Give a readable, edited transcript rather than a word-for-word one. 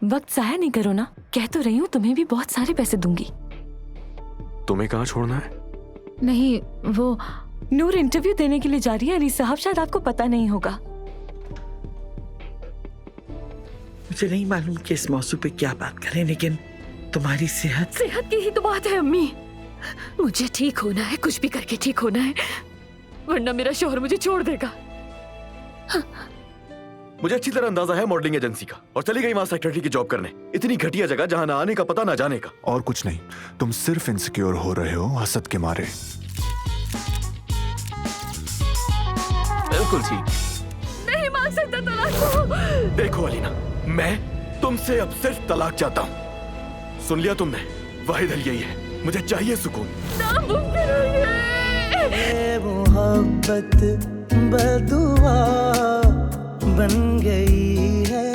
वक्त जाया नहीं करो ना। कह तो रही हूँ तुम्हें भी बहुत सारे पैसे दूंगी। तुम्हें कहाँ छोड़ना है? नहीं, वो नूर इंटरव्यू देने के लिए जा रही है अली साहब, शायद आपको पता नहीं होगा। मुझे नहीं मालूम कि इस मौसू पे क्या बात करें, लेकिन तुम्हारी सेहत की ही तो बात है अम्मी। मुझे ठीक होना है, कुछ भी करके ठीक होना है, वरना मेरा शौहर मुझे छोड़ देगा। मुझे अच्छी तरह अंदाजा है मॉडलिंग एजेंसी का, और चली गई वहां सेक्रेटरी की जॉब करने। इतनी घटिया जगह जहां ना आने का पता ना जाने का। और कुछ नहीं, तुम सिर्फ इनसिक्योर हो रहे हो हसद के मारे। बिल्कुल ठीक। नहीं मांग सकता तलाक। देखो अलीना, मैं तुमसे अब सिर्फ तलाक चाहता हूँ। सुन लिया तुमने? वाहिद हल यही है, मुझे चाहिए सुकून। ये मोहब्बत बदुआ बन गई है।